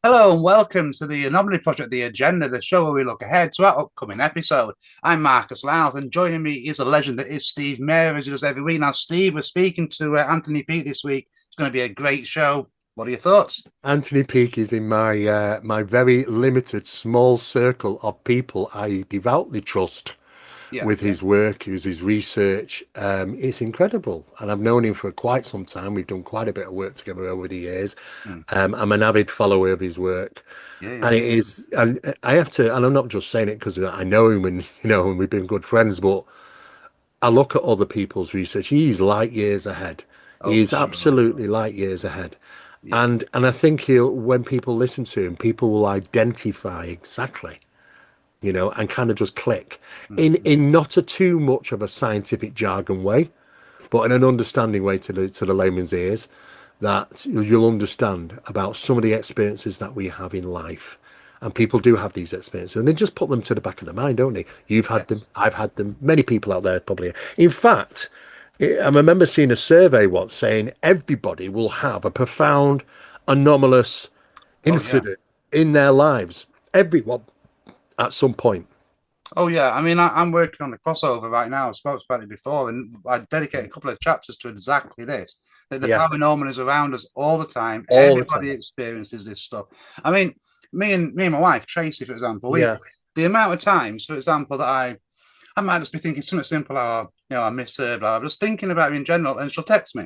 Hello and welcome to the Anomaly Project, the agenda, the show where we look ahead to our upcoming episode. I'm Marcus Lowth, and joining me is a legend that is Steve Mera, as he does every week. Now, Steve, we're speaking to Anthony Peake this week. It's going to be a great show. What are your thoughts? Anthony Peake is in my very limited small circle of people I devoutly trust Yeah, with yeah. his work, his research. It's incredible, and I've known him for quite some time. We've done quite a bit of work together over the years. Mm. I'm an avid follower of his work, Yeah, yeah. and it is. And I have to, and I'm not just saying it because I know him and and we've been good friends, but I look at other people's research. He's light years ahead. Oh, He for is sure. absolutely light years ahead. Yeah. And I think he'll when people listen to him, people will identify exactly, and kind of just click Mm. in not a too much of a scientific jargon way, but in an understanding way to the layman's ears, that you'll understand about some of the experiences that we have in life. And people do have these experiences, and they just put them to the back of the mind, don't they? You've had them, Yes. I've had them, many people out there probably. In fact, I remember seeing a survey once saying everybody will have a profound, anomalous Oh, yeah. incident in their lives. Everyone at some point. Oh, yeah. I mean, I'm working on the crossover right now. I spoke about it before, and I dedicate a couple of chapters to exactly this. That the Yeah, paranormal is around us all the time. all the Everybody time. experiences this stuff. I mean, me and my wife, Tracy, for example, we Yeah, the amount of times, for example, that I might just be thinking something simple, or I miss her, blah, just thinking about her in general, and she'll text me.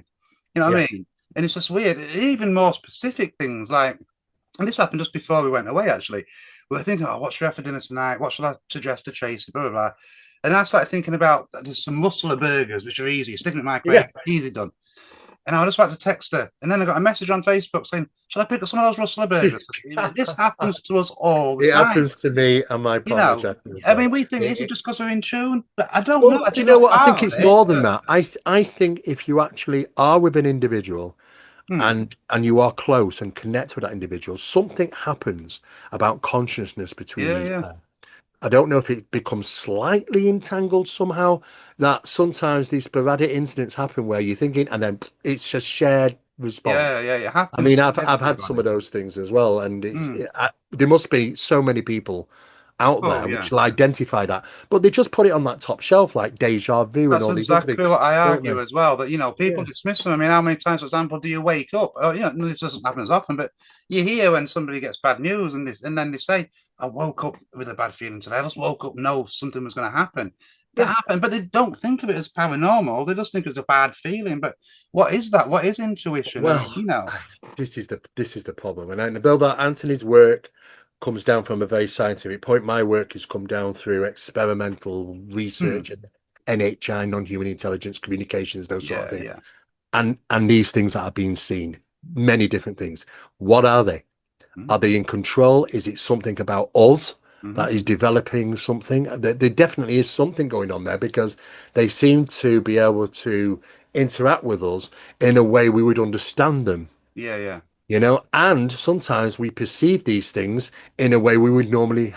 You know what yeah, I mean? And it's just weird. Even more specific things like, and this happened just before we went away, actually. We were thinking, oh, what should we have for dinner tonight? What should I suggest to Tracy? Blah, blah, blah. And I started thinking about there's some muscular burgers, which are easy. Stick them in the microwave, yeah. easy done. And I was just about to text her. And then I got a message on Facebook saying, should I pick up some of those rustler burgers? This happens to us all the It time. happens to me and my You partner know, Jackie as I mean, well. we think, is it It, just because we're in tune? But I don't know. well, I do you think know that's what? I part think of it's it. more than that. I think if you actually are with an individual Hmm. and you are close and connect with that individual, something happens about consciousness between Yeah, these yeah. pairs. I don't know if it becomes slightly entangled somehow, that sometimes these sporadic incidents happen where you're thinking and then it's just shared Yeah, response. yeah. It I happens mean, to I've had some everybody. of those things as well, and Hmm. there must be so many people out Oh, there yeah. which will identify that, but they just put it on that top shelf like deja vu and That's all these other things, exactly what I don't argue they? as well. That people Yeah. dismiss them. I mean, how many times, for example, do you wake up? Oh, this doesn't happen as often, but you hear when somebody gets bad news, and then they say, "I woke up with a bad feeling today. I just woke up, know something was going to happen." That Yeah. happened, but they don't think of it as paranormal. They just think it's a bad feeling. But what is that? What is intuition? I mean, Well, this is the problem, and though that Anthony's work comes down from a very scientific point, my work has come down through experimental hmm, research and NHI, non-human intelligence, communications, those sort of yeah, things, yeah, and these things that are being seen, many different things. What are they? hmm, Are they in control? Is it something about us hmm, that is developing something? There definitely is something going on there because they seem to be able to interact with us in a way we would understand them, yeah, yeah, and sometimes we perceive these things in a way we would normally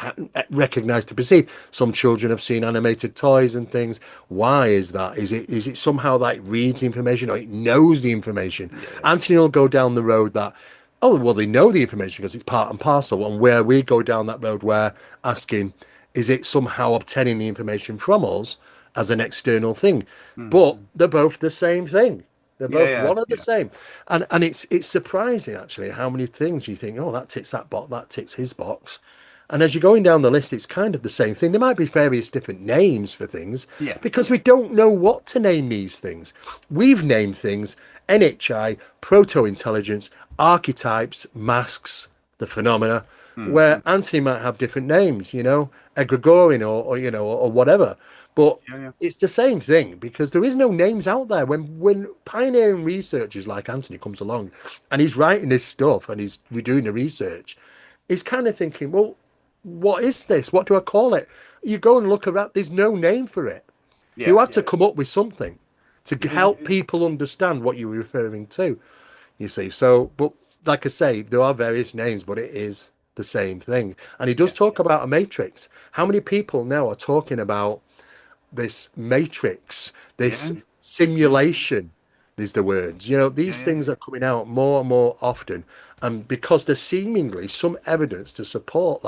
recognize to perceive. Some children have seen animated toys and things. Why is that? Is it somehow that it reads information or it knows the information? yeah, yeah, Anthony will go down the road that, oh, well, they know the information because it's part and parcel. And where we go down that road, where asking, is it somehow obtaining the information from us as an external thing? But hmm, they're both the same thing. They're yeah, both yeah, one and the yeah, same. And it's surprising actually how many things you think, oh, that ticks that box, that ticks his box. And as you're going down the list, it's kind of the same thing. There might be various different names for things yeah, because we don't know what to name these things. We've named things NHI, proto intelligence, archetypes, masks, the phenomena, hmm, where Anthony might have different names, egregorian or whatever. But yeah, yeah, it's the same thing because there is no names out there. When pioneering researchers like Anthony comes along and he's writing this stuff and he's redoing the research, he's kind of thinking, well, what is this? What do I call it? You go and look around, there's no name for it. yeah, You have to come up with something to yeah, help people understand what you're referring to, you see. So, but like I say, there are various names, but it is the same thing. And he does yeah, talk about a matrix. How many people now are talking about this matrix, yeah, this simulation, is the words. You know, Yeah, these yeah, things are coming out more and more often, and because there's seemingly some evidence to support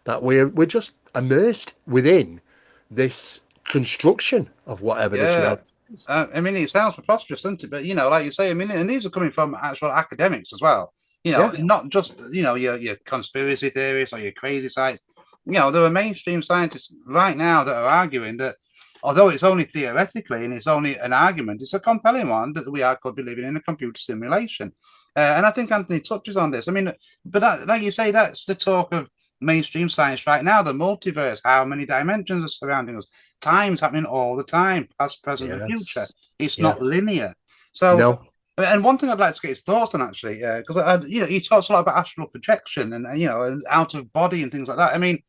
that we're just immersed within this construction of whatever this yeah. reality is. I mean, it sounds preposterous, doesn't it? But like you say, I mean, and these are coming from actual academics as well. Yeah, Not just your conspiracy theories or your crazy sites. There are mainstream scientists right now that are arguing that although it's only theoretically and it's only an argument, it's a compelling one that we could be living in a computer simulation. And I think Anthony touches on this. I mean, but like you say, that's the talk of mainstream science right now. The multiverse, how many dimensions are surrounding us? Time's happening all the time, past, present, and future. yes, It's yeah, not linear. So, no, and one thing I'd like to get his thoughts on actually, because he talks a lot about astral projection and and out of body and things like that. I mean,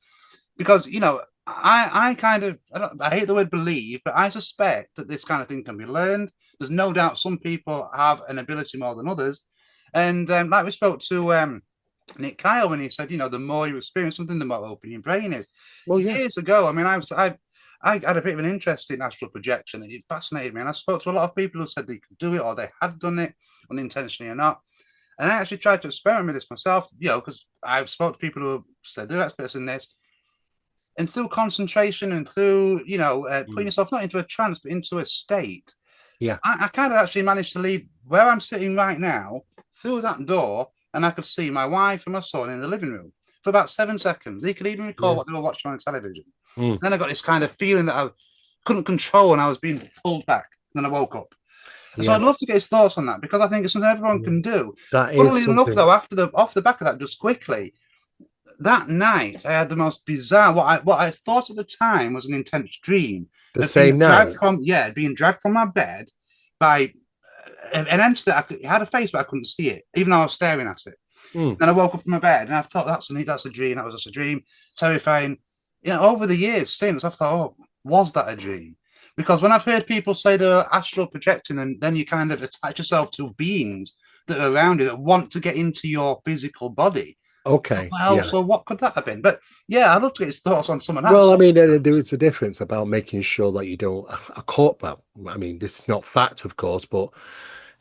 because I kind of I hate the word believe, but I suspect that this kind of thing can be learned. There's no doubt some people have an ability more than others, and like we spoke to Nick Kyle when he said, the more you experience something, the more open your brain is. well, yeah, Years ago, I mean, I had a bit of an interest in astral projection. It fascinated me, and I spoke to a lot of people who said they could do it or they had done it unintentionally or not. And I actually tried to experiment with this myself, because I've spoke to people who said they're experts in this, and through concentration and through putting mm, yourself not into a trance but into a state, yeah, I kind of actually managed to leave where I'm sitting right now through that door, and I could see my wife and my son in the living room for about 7 seconds. He could even recall yeah, what they were watching on the television. mm, Then I got this kind of feeling that I couldn't control and I was being pulled back. And then I woke up. And so yeah, I'd love to get his thoughts on that because I think it's something everyone yeah. can do. That is Funnily enough, something. though, after the off the back of that, just quickly, that night I had the most bizarre what I thought at the time was an intense dream The of being same dragged night. from being dragged from my bed by an entity that it had a face but I couldn't see it, even though I was staring at it. Mm, Then I woke up from my bed and I thought that's a dream. That was just a dream, terrifying. Over the years since I've thought, oh, was that a dream? Because when I've heard people say they're astral projecting, and then you kind of attach yourself to beings that are around you that want to get into your physical body. okay, Well, yeah. so what could that have been? But yeah, I'd love to get his thoughts on some of that Well, I stuff. mean, there is a difference about making sure that you don't. A court, well, I mean, this is not fact, of course, but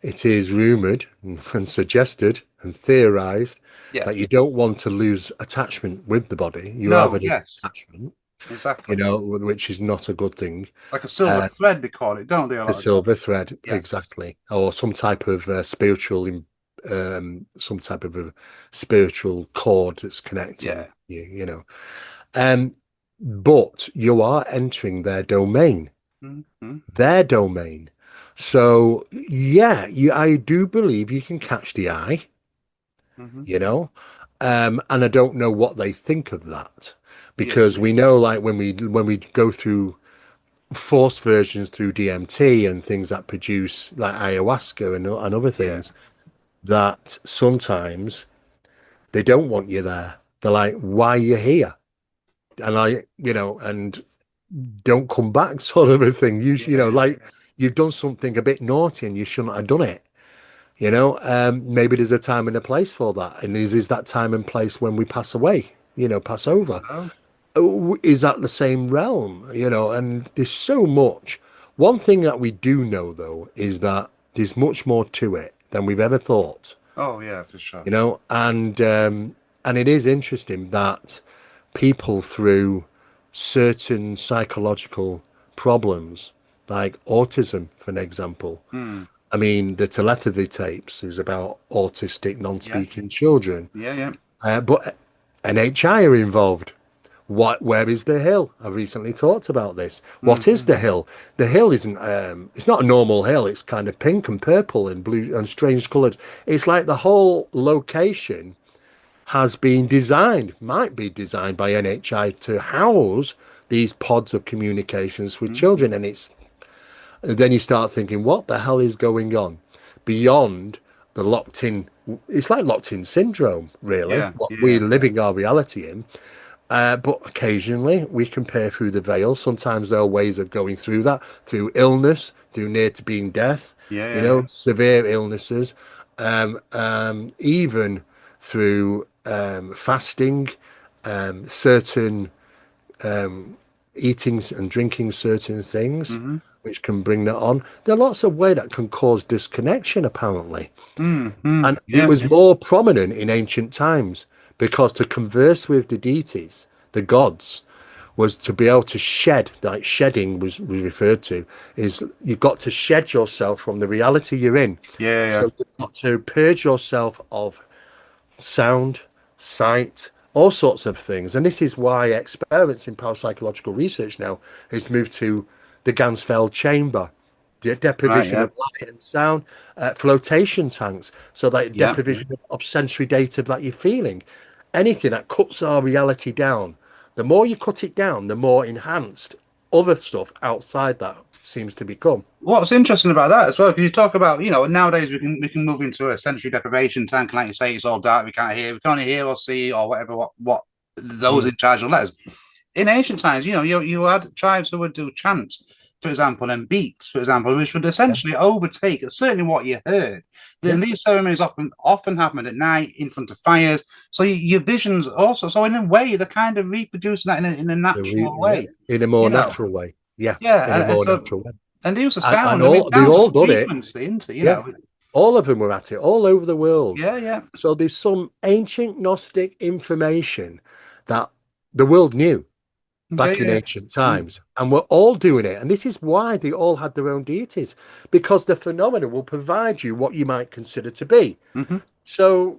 it is rumored and suggested and theorized Yeah. that you don't want to lose attachment with the body. You have No, an yes, attachment, exactly. which is not a good thing. Like a silver Uh, thread, they call it, don't they? A a lot of times. silver thread, Yeah. exactly, or some type of some type of a spiritual cord that's connecting Yeah. you, Um, but you are entering Mm-hmm. their domain. So yeah, I do believe you can catch the eye, Mm-hmm. you know, and I don't know what they think of that Yeah. because we know, like when we go through force versions through DMT and things that produce like ayahuasca and other Yeah. things, that sometimes they don't want you there. They're like, why are you here? And and don't come back, sort of a thing. Like Yeah. you've done something a bit naughty and you shouldn't have done it. Maybe there's a time and a place for that. And is that time and place when we pass away, pass over? So, Oh, is that the same realm? And there's so much. One thing that we do know, though, is that there's much more to it than we've ever thought. oh yeah, for sure. And it is interesting that people through certain psychological problems, like autism, for an example. Hmm. I mean, the telepathy tapes is about autistic, Yeah. non-speaking children, Yeah. Yeah. but NHI are involved. Where is the hill? I've recently talked about this. What is Mm-hmm. the hill? The hill isn't. It's not a normal hill. It's kind of pink and purple and blue and strange coloured. It's like the whole location has been designed, might be designed by NHI to house these pods of communications with Mm-hmm. children. And then you start thinking, what the hell is going on beyond the locked in? It's like locked in syndrome, really, Yeah. what we're Yeah. living our reality in. But occasionally we can peer through the veil. Sometimes there are ways of going through that, through illness, through near to being death, Yeah. Yeah. severe illnesses, even through fasting, certain eating and drinking certain things, Mm-hmm. which can bring that on. There are lots of ways that can cause disconnection, apparently. And it Yeah, was more prominent in ancient times because to converse with the deities, the gods, was to be able to shed, like shedding was referred to, is you've got to shed yourself from the reality you're in. yeah, So you've got to purge yourself of sound, sight, all sorts of things. And this is why experiments in parapsychological research now has moved to the Gansfeld chamber, the right, deposition yeah, of light and sound, flotation tanks, so that yeah. deposition of sensory data that you're feeling. Anything that cuts our reality down. The more you cut it down, the more enhanced other stuff outside that seems to become. What's interesting about that as well, because you talk about, nowadays we can move into a sensory deprivation tank, and like you say, it's all dark, we can only hear or see or whatever what those Mm. in charge will let us. In ancient times, you had tribes who would do chants, for example, and beats, for example, which would Yeah. essentially overtake certainly what you heard. Yeah. Then these ceremonies often happened at night in front of fires, so your visions also. So in a way, they're kind of reproducing that in a natural Yeah, way, in a more you know. natural way. Yeah, Yeah, in a and more so natural way. and the use of And sound. I mean, all they've sound's all just done it. frequency, isn't it? Yeah, all of them were at it, all over the world. Yeah, yeah. So there's some ancient Gnostic information that the world knew Yeah, back in yeah. ancient times, and we're all doing it. And this is why they all had their own deities, because the phenomena will provide you what you might consider to be. Mm-hmm. So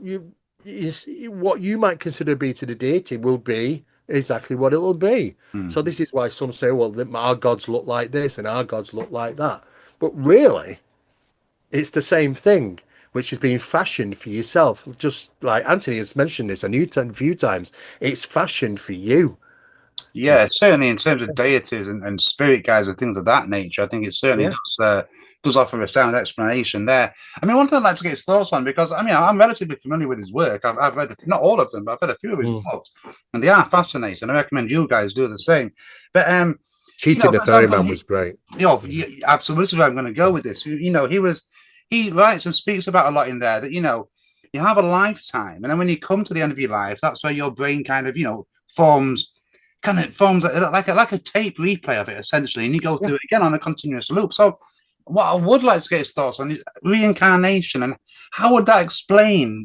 what you might consider to be to the deity will be exactly what it will be. So Mm. this is why some say, well, our gods look like this and our gods look like that. But really, it's the same thing, which is being fashioned for yourself. Just like Anthony has mentioned this a few times, it's fashioned for you. Yeah, It's, certainly in terms of deities and spirit guides and things of that nature, I think it certainly yeah. does offer a sound explanation there. I mean, one thing I'd like to get his thoughts on, because I mean, I'm relatively familiar with his work. I've read not all of them, but I've read a few of his Mm. books, and they are fascinating. I recommend you guys do the same. But Cheating the for example, Ferryman was great. absolutely, this is where I'm going to go with this. He writes and speaks about a lot in there that you have a lifetime, and then when you come to the end of your life, that's where your brain forms forms like a tape replay of it essentially, and you go Yeah. through it again on a continuous loop. So, what I would like to get his thoughts on is reincarnation, and how would that explain,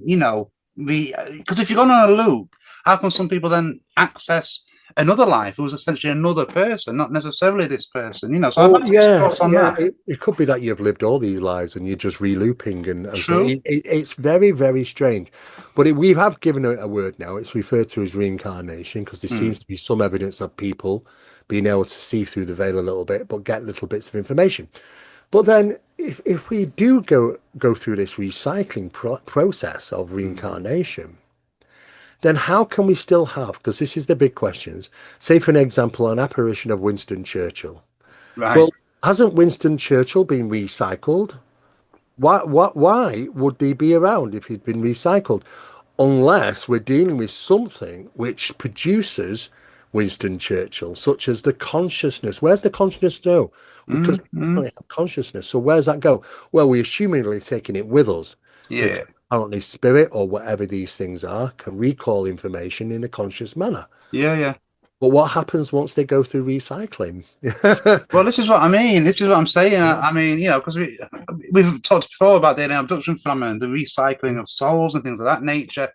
because if you're going on a loop, how come some people then access another life who's essentially another person, not necessarily this person, So I'd Well, like to get his yeah, thoughts on yeah. that. It could be that you've lived all these lives and you're just relooping and so True. it's very, very strange. But we have given it a word now. It's referred to as reincarnation because there Hmm. seems to be some evidence of people being able to see through the veil a little bit, but get little bits of information. But then, if we do go through this recycling process of Hmm. reincarnation, then how can we still have? Because this is the big questions. Say, for an example, an apparition of Winston Churchill. Right. Well, hasn't Winston Churchill been recycled? Why would he be around if he'd been recycled? Unless we're dealing with something which produces Winston Churchill, such as the consciousness. Where's the consciousness go? Because we Hmm. definitely have consciousness. So where's that go? Well, we're assumingly taking it with us Yeah. because apparently spirit or whatever these things are can recall information in a conscious manner. Yeah. Yeah. But what happens once they go through recycling? Well, this is what I mean. This is what I'm saying. Yeah. I mean, because we've talked before about the abduction phenomenon, the recycling of souls and things of that nature.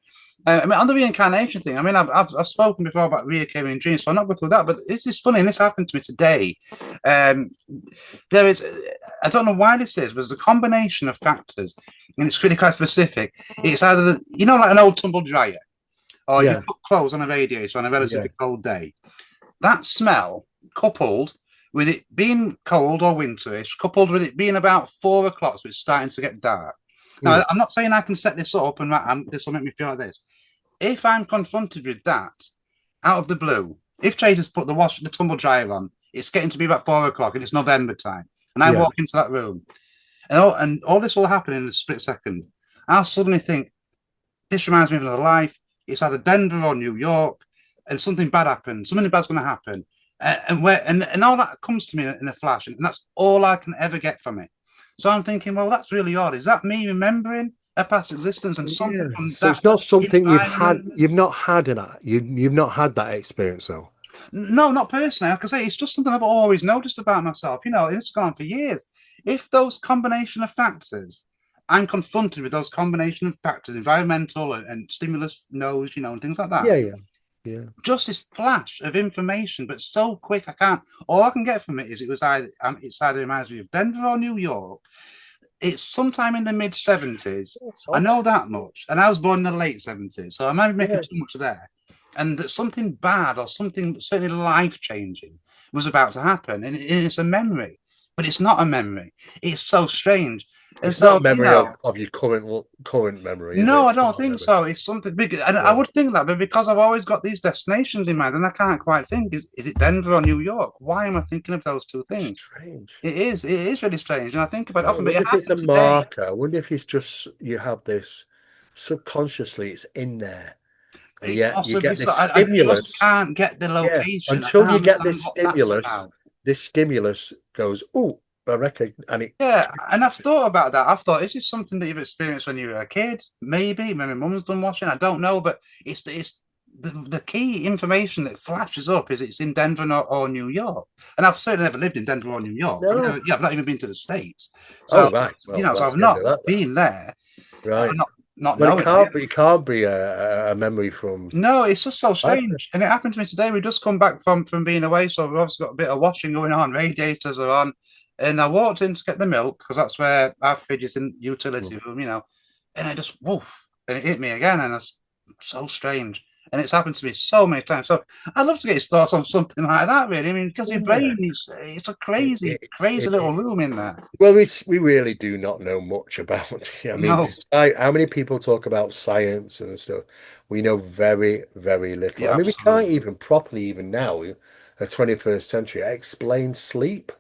I mean, on the reincarnation thing, I mean, I've spoken before about reoccurring dreams, so I'm not going through that. But this is funny, and this happened to me today. Um, there is, I don't know why this is, but there's a combination of factors, and it's really quite specific. It's either like an old tumble dryer, or you Yeah. put clothes on a radiator on a Yeah. relatively cold day. That smell, coupled with it being cold or winterish, coupled with it being about 4 o'clock, so it's starting to get dark. Now, Mm. I'm not saying I can set this up and this will make me feel like this. If I'm confronted with that out of the blue, if Chase has put the tumble dryer on, it's getting to be about 4 o'clock and it's November time, and I Yeah. walk into that room, and all this will happen in a split second. I'll suddenly think, this reminds me of another life. It's either Denver or New York, and something bad happens. Something bad's going to happen, and all that comes to me in a flash, and that's all I can ever get from it. So I'm thinking, well, that's really odd. Is that me remembering a past existence and something Yeah. from So that it's not something you've had. environment? You've not had that. You've not had that experience though. No, not personally. Like I say, it's just something I've always noticed about myself. It's gone on for years. If those combination of factors, I'm confronted with those combination of factors, environmental and stimulus noise, and things like that. Yeah, yeah, yeah, Just this flash of information, but so quick I can't. All I can get from it is it's either reminds me of Denver or New York. It's sometime in the mid 70s. that's I odd. know that much, and I was born in the late 70s, so I might be making Yeah, too much there. And that something bad or something certainly life changing was about to happen, and it's a memory, but it's not a memory. It's so strange, and it's not so a memory of your current memory, is it? no, I It's don't not a think memory. so. It's something big, and I Yeah, would think that, but because I've always got these destinations in mind, and I can't quite think, is it Denver or New York? Why am I thinking of those two things? strange. It is really strange, and I think about it I often. But wonder it if it's a happened today. marker. I wonder if it's just you have this subconsciously, it's in there, and It yet you possibly get so. this I just stimulus. can't get the Yeah, location. I until can't you get understand what that's about. this stimulus goes, oh, I reckon, and it. Yeah, and I've thought about that. I've thought, is this something that you've experienced when you were a kid? Maybe. Maybe mum's done watching. I don't know, but it's the key information that flashes up is it's in Denver or New York. And I've certainly never lived in Denver or New York. I've No. never, yeah, I've not even been to the States. Oh, So, right. Well, so that's I've the end not of that then. been there, Right. not Well, knowing it. it can't be a memory from No, it's just so childhood. strange. And it happened to me today. We just come back from being away, so we've obviously got a bit of washing going on, radiators are on. And I walked in to get the milk because that's where our fridge is in Mm. utility room. And I just woof, and it hit me again, and it's so strange. And it's happened to me so many times. So I'd love to get his thoughts on something like that, really. I mean, because your Yeah. brain is it's a crazy, It's crazy little room in there. well, we really do not know much about. I mean, No, despite how many people talk about science and stuff, we know very, very little. I yeah, mean, we can't absolutely. even properly, even now, the 21st century, explain sleep,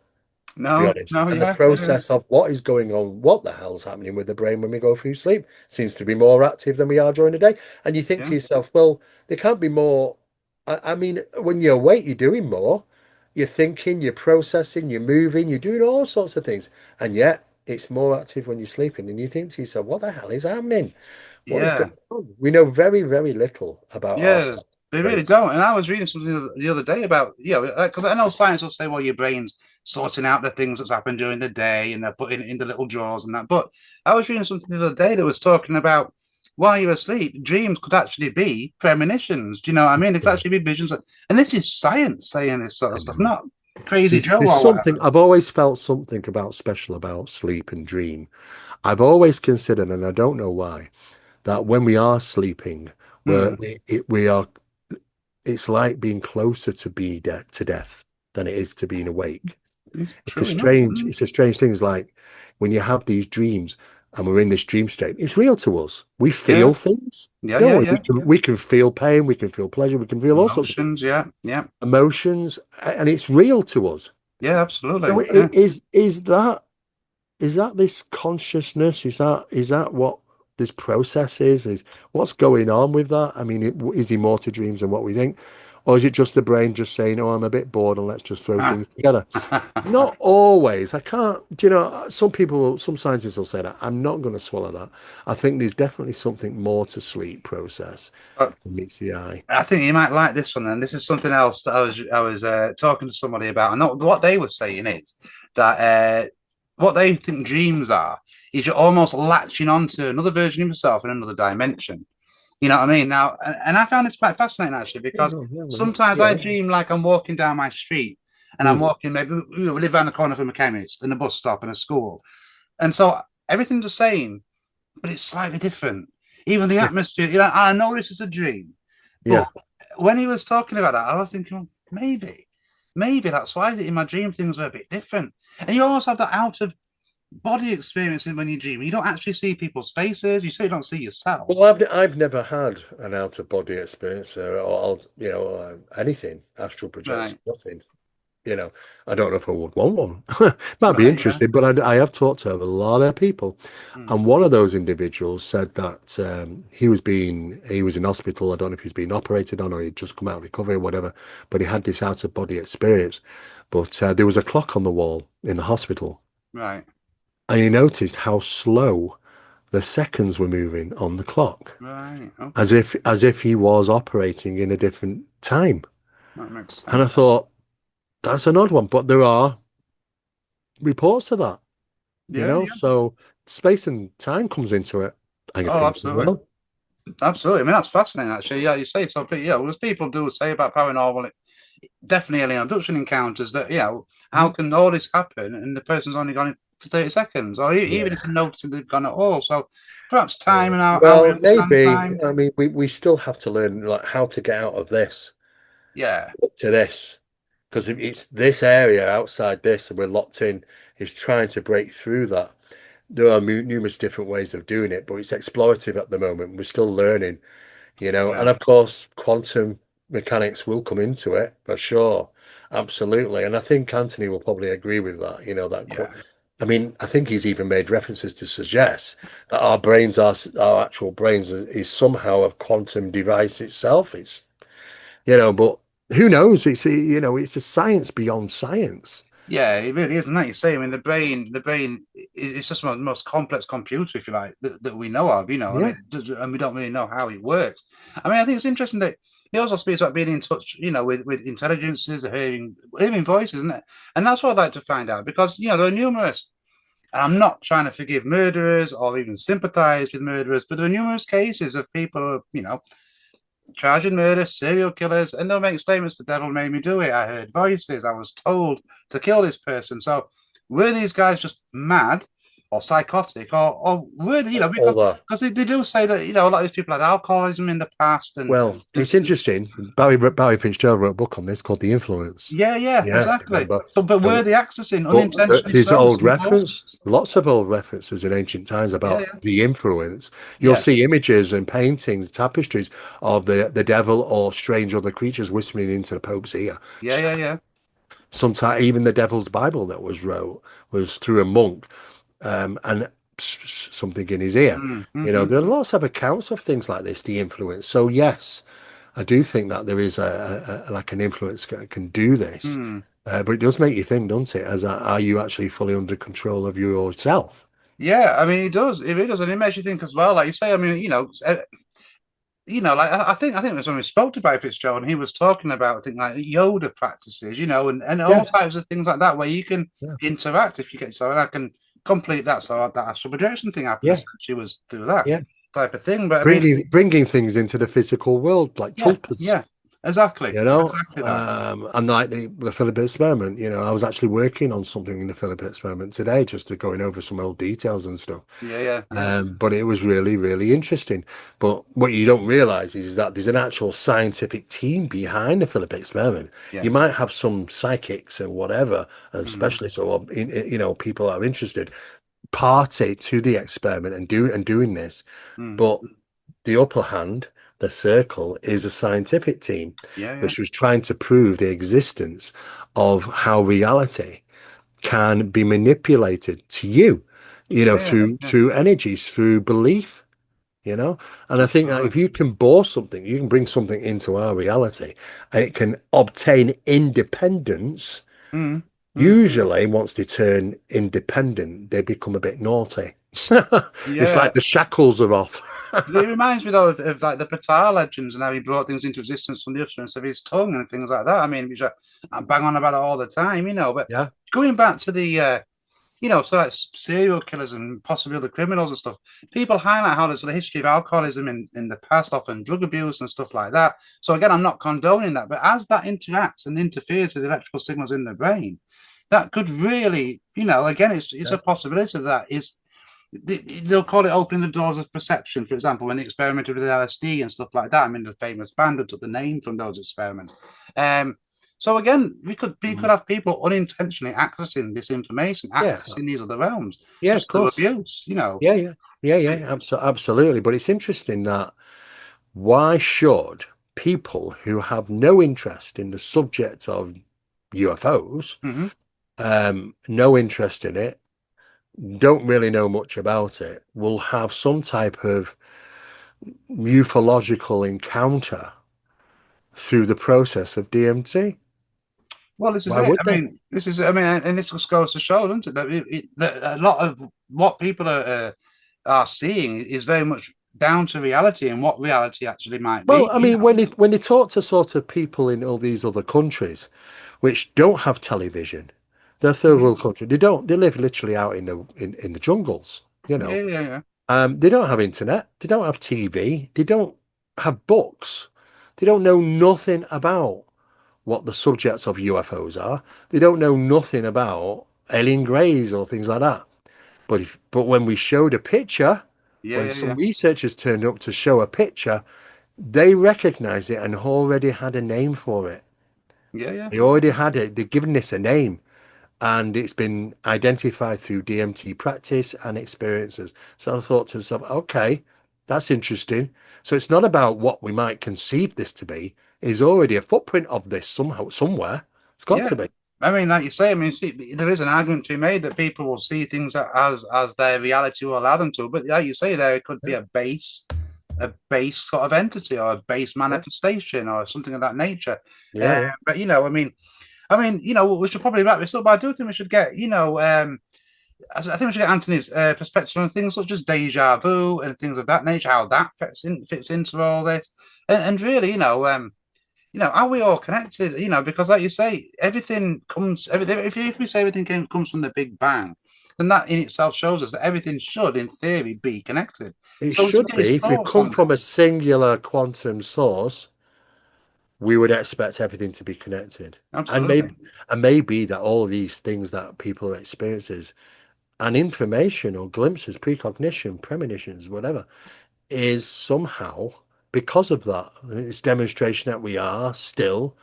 to be No, honest, no, and the yeah, yeah, process of what is going on, what the hell's happening with the brain when we go through sleep seems to be more active than we are during the day. And you think to yeah, yourself, well, there can't be more. I mean, when you're awake, you're doing more. You're thinking, you're processing, you're moving, you're doing all sorts of things. And yet it's more active when you're sleeping. And you think to yourself, what the hell is happening? What is yeah. going on? We know very, very little about Yeah, ourselves, they really brains. don't. And I was reading something the other day about, because I know science will say, well, your brain's sorting out the things that's happened during the day and they're putting it in the little drawers and that. But I was reading something the other day that was talking about while you're asleep, dreams could actually be premonitions. Do you know what I mean? It could Yeah, actually be visions. And this is science saying this sort I of stuff, know. not crazy Joe There's or whatever. something I've always felt something about special about sleep and dream. I've always considered, and I don't know why, that when we are sleeping, Hmm. we are it's like being closer to to death than it is to being awake. It's true enough. Hmm. It's a strange thing. It's like when you have these dreams and we're in this dream state, it's real to us. We Yeah, feel things, yeah, don't yeah, we? yeah, yeah. We can feel pain, we can feel pleasure, we can feel all sorts of things, Emotions, yeah, yeah, emotions, and it's real to us. yeah, So absolutely. Yeah. is that this consciousness? Is that what this process is? Is what's going on with that? I mean, is he more to dreams than what we think, or is it just the brain just saying, "Oh, I'm a bit bored, and let's just throw things together"? Not always. I can't. Do you know? Some scientists will say that. I'm not going to swallow that. I think there's definitely something more to sleep process than meets the eye. I think you might like this one. Then this is something else that I was talking to somebody about, and what they were saying is that what they think dreams are is you're almost latching onto another version of yourself in another dimension. You know what I mean? Now, and I found this quite fascinating actually Yeah, because no, yeah, man. sometimes I Yeah. dream like I'm walking down my street and I'm Mm. walking. Maybe we live around the corner from a chemist and a bus stop and a school, and so everything's the same, but it's slightly different. Even the atmosphere. I know this is a dream, but Yeah. when he was talking about that, I was thinking, well, maybe that's why in my dream things were a bit different. And you almost have that out of body experience when you dream. You don't actually see people's faces. You certainly don't see yourself. Well, I've never had an out of body experience or anything astral projection, Right, nothing. You know, I don't know if I would want one. Might be right, yeah. interesting, but I have talked to a lot of people, Hmm. and one of those individuals said that he was in hospital. I don't know if he's been operated on or he'd just come out of recovery or whatever, but he had this out of body experience. But there was a clock on the wall in the hospital, Right, and he noticed how slow the seconds were moving on the clock, right. Okay. as if he was operating in a different time. That makes And I sense. thought, that's an odd one, but there are reports of that, Yeah, yeah. so space and time comes into it, I Oh, think, as absolutely. well. Absolutely. I mean, that's fascinating, actually. Yeah, you say so. Yeah, well, as people do say about paranormal, definitely alien abduction encounters that, how Mm. can all this happen and the person's only gone in for 30 seconds, or even if Yeah. they're noticing they've gone at all. So perhaps time and how we Well, understand maybe. time. I mean, we still have to learn like how to get out of this Yeah, to this, because if it's this area outside this, and we're locked in, is trying to break through that. There are numerous different ways of doing it, but it's explorative at the moment. We're still learning, yeah, and of course, quantum mechanics will come into it for sure. Absolutely. And I think Anthony will probably agree with that, yeah. I mean, I think he's even made references to suggest that our brains are our actual brains is somehow a quantum device itself. But who knows? It's a science beyond science. Yeah, it really is. And like you say, I mean, the brain is just the most complex computer, if you like, that we know of. I mean, Yeah. and we don't really know how it works. I mean, I think it's interesting that he also speaks about being in touch, with intelligences, hearing voices, and that's what I'd like to find out because there are numerous. And I'm not trying to forgive murderers or even sympathize with murderers, but there are numerous cases of people who, charging murder, serial killers, and they'll make statements, the devil made me do it. I heard voices. I was told to kill this person. So were these guys just mad or psychotic or were they, because Although, they do say that, a lot of these people had alcoholism in the past and well, it's there's interesting. Barry Fitzgerald wrote a book on this called The Influence. yeah, yeah, Yeah, exactly. remember? So but were And they accessing But unintentionally there's so old some reference, forces? lots of old references in ancient times Yeah, about yeah, the influence. You'll yeah, see images and paintings, tapestries of the devil or strange other creatures whispering into the Pope's ear. yeah, yeah, yeah. Sometimes even the Devil's Bible that was wrote was through a monk, and something in his ear. Mm-hmm. There are lots of accounts of things like this, the influence. So yes, I do think that there is like an influence that can do this. Mm. But it does make you think, doesn't it? Are you actually fully under control of yourself? Yeah, I mean, it does. It really does, and it makes you think as well. Like you say, I mean, like I think that's when we spoke to Barry Fitzgerald, and he was talking about, I think, like Yoda practices, and all Yeah, types of things like that, where you can yeah, interact if you get so, and I can complete that. So that astral projection thing happened yeah, essentially was through that yeah. type of thing. But I mean, Bringing things into the physical world, like yeah, tulpas. yeah, exactly, exactly that. And like the Philip experiment, I was actually working on something in the Philip experiment today, just to going over some old details and stuff. Yeah, yeah, yeah, But it was really, really interesting. But what you don't realize is that there's an actual scientific team behind the Philip experiment. yeah. You might have some psychics and whatever, and Mm, specialists or people that are interested party to the experiment and doing this. mm, But the upper hand, the circle, is a scientific team yeah, yeah, which was trying to prove the existence of how reality can be manipulated to you, yeah, yeah, yeah. through energies, through belief, you know. And I think that Absolutely. if you can bore something, you can bring something into our reality, and it can obtain independence. Mm, mm, Usually, once they turn independent, they become a bit naughty. It's yeah. like the shackles are off. It reminds me though of like the Ptah legends and how he brought things into existence from the utterance of his tongue and things like that. I mean, which I bang on about it all the time. But Yeah, going back to the, so like serial killers and possibly other criminals and stuff, people highlight how there's the history of alcoholism in the past, often drug abuse and stuff like that. So again, I'm not condoning that, but as that interacts and interferes with electrical signals in the brain, that could really, again, it's yeah, a possibility that is they'll call it opening the doors of perception. For example, when they experimented with LSD and stuff like that. I mean, the famous band that took the name from those experiments. Um, so again, we could mm, have people unintentionally accessing this information, yeah, accessing these other realms, yeah. Of just through course. abuse. Yeah, yeah, yeah, yeah. Absolutely. But it's interesting that why should people who have no interest in the subject of UFOs, Hmm. no interest in it, don't really know much about it, will have some type of ufological encounter through the process of DMT? Well, this is Why it. would I they? mean, and this just goes to show, doesn't it, that a lot of what people are seeing is very much down to reality and what reality actually might Well, be. I mean, when they talk to sort of people in all these other countries, which don't have television, they're third Mhm. world country. They don't. They live literally out in the jungles. You Yeah, know, yeah, yeah, they don't have internet. They don't have TV. They don't have books. They don't know nothing about what the subjects of UFOs are. They don't know nothing about alien greys or things like that. But when we showed a picture, yeah, when yeah, some yeah, researchers turned up to show a picture, they recognized it and already had a name for it. yeah, yeah, They already had it. They'd given this a name, and it's been identified through DMT practice and experiences. So I thought to myself, okay, that's interesting. So it's not about what we might conceive this to be. There's already a footprint of this somehow, somewhere. It's got yeah. to be. I mean, like you say, I mean, see, there is an argument to be made that people will see things as their reality will allow them to, but like you say, there could be Yeah, a base sort of entity or a base yeah, manifestation or something of that nature. yeah, yeah. But we should probably wrap this up. But I do think we should get, I think we should get Anthony's perspective on things such as deja vu and things of that nature, how that fits into all this, and really, are we all connected? Because like you say, everything. If we say comes from the Big Bang, then that in itself shows us that everything should, in theory, be connected. It So we should should get his be. If we thoughts come on from this. a singular quantum source, we would expect everything to be connected. And Absolutely. maybe that all these things that people experiences and information or glimpses, precognition, premonitions, whatever, is somehow because of that. It's demonstration that we are still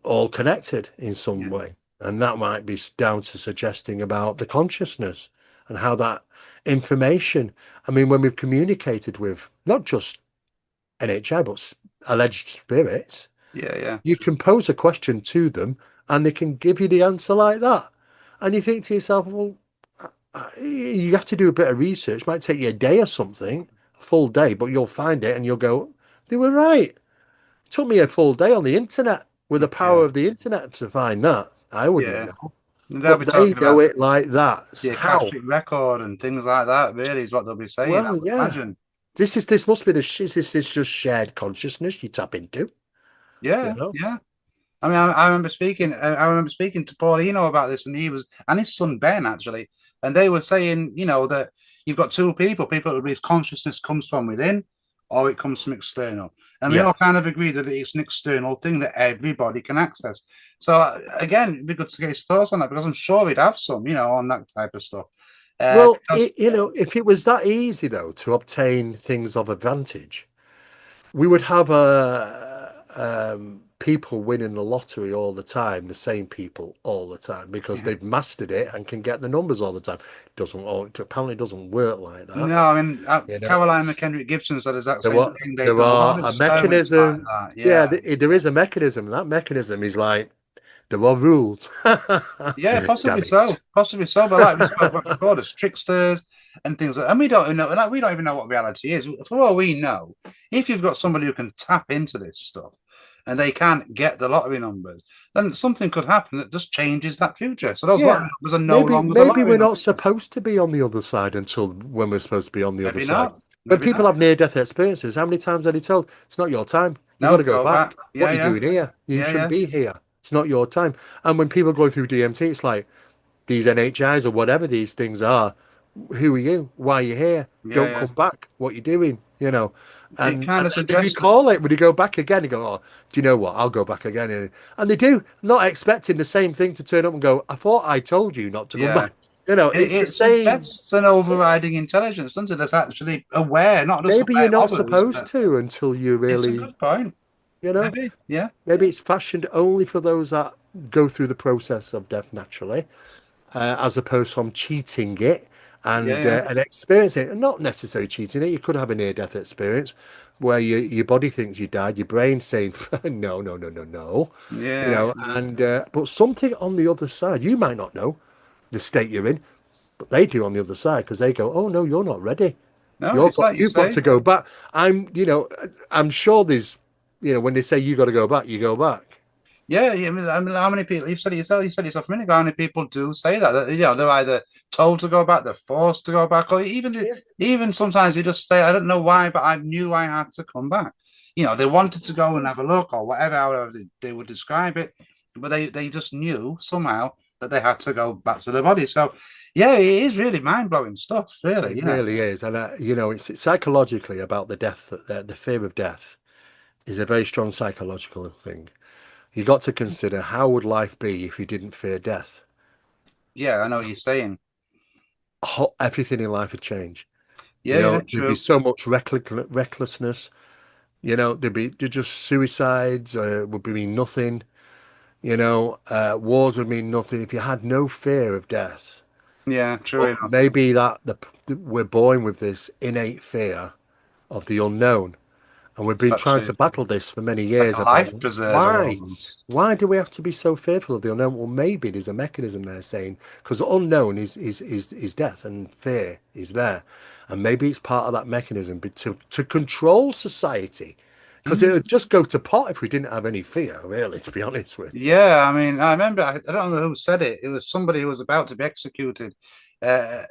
all connected in some Yeah. way. And that might be down to suggesting about the consciousness and how that information, I mean, when we've communicated with not just NHI, but alleged spirits, Yeah. Yeah. you can pose a question to them and they can give you the answer like that. And you think to yourself, well, you have to do a bit of research. It might take you a day or something, a full day, but you'll find it and you'll go, they were right. It took me a full day on the internet with the power Yeah. of the internet to find that. I wouldn't Yeah. know. And they'll be But they talking know about it like that. the How? Akashic record and things like that. Really, is what they'll be saying. I Well, would yeah. imagine. This must be this is just shared consciousness you tap into, you Yeah. know? Yeah. I mean, I remember speaking. I remember speaking to Paulino about this, and he was, and his son Ben actually, and they were saying, that you've got two people that believe consciousness comes from within, or it comes from external, and we Yeah. all kind of agree that it's an external thing that everybody can access. So again, it'd be good to get his thoughts on that because I'm sure he'd have some, on that type of stuff. Well, Because if it was that easy though to obtain things of advantage, we would have people winning the lottery all the time, the same people all the time, because yeah. they've mastered it and can get the numbers all the time. Apparently doesn't work like that. No, I mean, You know, Caroline McKendrick Gibson said the exact there same are thing. They've there done a lot are of a experiments like mechanism. that. Yeah, Yeah. there is a mechanism. And that mechanism is like there are rules. Yeah, Damn possibly so, it. possibly so. But like we spoke about before, there's tricksters and things like, and we don't even know, like we don't even know what reality is. For all we know, if you've got somebody who can tap into this stuff and they can't get the lottery numbers, then something could happen that just changes that future. So those lottery Yeah, numbers are no longer the maybe lottery we're not numbers. supposed to be on the other side until when we're supposed to be on the other Maybe side. not. When Maybe people not. have near-death experiences, how many times are they told it's not your time? You got No, to go go back. back. What Yeah, are you yeah, doing here? You yeah, shouldn't yeah, be here. It's not your time. And when people go through DMT, it's like these NHIs or whatever these things are. Who are you? Why are you here? yeah, Don't yeah. come back. What are you doing? It kind of And they suggests that. recall it when you go back again. You go, oh, do you know what? I'll go back again. And they do, not expecting the same thing to turn up and go, I thought I told you not to come Yeah, back. It's the it same. suggests an overriding intelligence, doesn't it? That's actually aware, not just Maybe you're aware not of us, supposed but to until you it's a really, good point. you know, Maybe, yeah, maybe it's fashioned only for those that go through the process of death naturally, as opposed from cheating it yeah, and experiencing it, and not necessarily cheating it. You could have a near-death experience where your body thinks you died, your brain saying no, no, no, no, no, yeah, yeah. and but something on the other side, you might not know the state you're in, but they do on the other side because they go, oh no, you're not ready. No, it's like you You've got say. to go back. I'm sure there's, when they say you got to go back, you go back. I mean, how many people? You've said it yourself. You said it yourself a minute ago. How many people do say that? They're either told to go back, they're forced to go back, or Yeah. even sometimes they just say, "I don't know why, but I knew I had to come back." They wanted to go and have a look, or whatever, however they would describe it, but they just knew somehow that they had to go back to their body. So, yeah, it is really mind blowing stuff. Really, It really is, and it's psychologically about the death, the fear of death is a very strong psychological thing. You got to consider how would life be if you didn't fear death? Yeah, I know what you're saying. Everything in life would change. Yeah, yeah, There'd be true. so much recklessness. There'd just suicides would be nothing. Wars would mean nothing if you had no fear of death. Yeah, true But enough. maybe we're born with this innate fear of the unknown. And we've It's been trying actually to battle this for many like years a about life preserver why. almost. Why do we have to be so fearful of the unknown? Well, maybe there's a mechanism there saying because the unknown is death and fear is there, and maybe it's part of that mechanism to control society, because it Mm. would just go to pot if we didn't have any fear, really, to be honest with you. Yeah, I mean, I remember, I don't know who said it. It was somebody who was about to be executed. Yeah,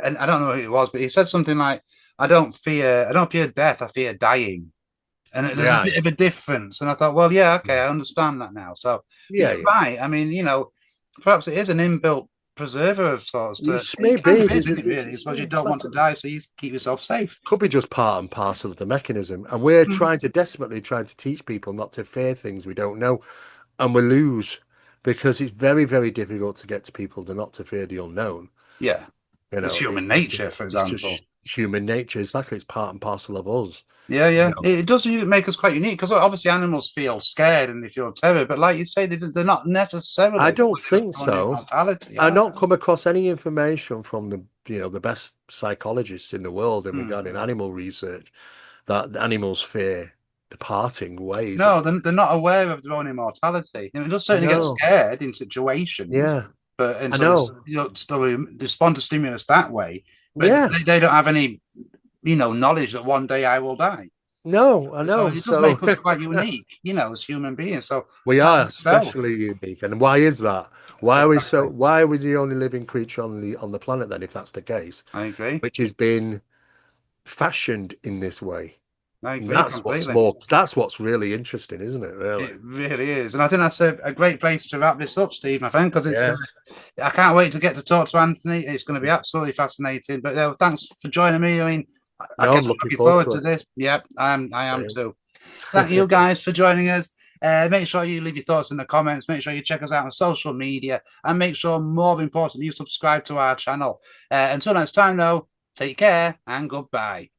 and I don't know who it was, but he said something like, I don't fear death, I fear dying. And there's a Yeah, bit of a difference. And I thought, well, yeah, okay, I understand that now. So, but yeah, you're yeah. right. I mean, perhaps it is an inbuilt preserver of sorts. It's It kind maybe of is, there's isn't it, really? I suppose you it's don't like want to die, so you keep yourself safe. could be just part and parcel of the mechanism, and we're Mm. desperately trying to teach people not to fear things we don't know, and we lose because it's very, very difficult to get to people to not to fear the unknown. Yeah. It's human nature, for It's example. just human nature. It's like it's part and parcel of us. Yeah, You yeah. know, It does make us quite unique because obviously animals feel scared and they feel terror, but like you say, they're not I necessarily don't conscious think of their so. mortality, I've are not come across any information from the best psychologists in the world in they? Hmm. regarding animal research that animals fear the parting ways. No, they're not aware of their own immortality. It does certainly get No, scared in situations, yeah, but and I so they know. still respond to stimulus that way, but Yeah, they don't have any knowledge that one day I will die. no, I So know. it does So make us quite unique, as human beings. So we that are in itself, especially unique. And why is that? exactly. Why are we the only living creature on the planet then, if that's the case? I agree. Which has been fashioned in this way. I And agree completely. that's what's really interesting, isn't it, really? It really is. And I think that's a great place to wrap this up, Steve, my friend, because Yeah. I can't wait to get to talk to Anthony. It's going to be absolutely fascinating. But thanks for joining me. I mean, I No, guess I'm I'm looking looking forward forward to to it. this. Yep, I am Brilliant. too. Thank you guys for joining us. Make sure you leave your thoughts in the comments. Make sure you check us out on social media. And make sure, more importantly, you subscribe to our channel. Until next time, though, take care and goodbye.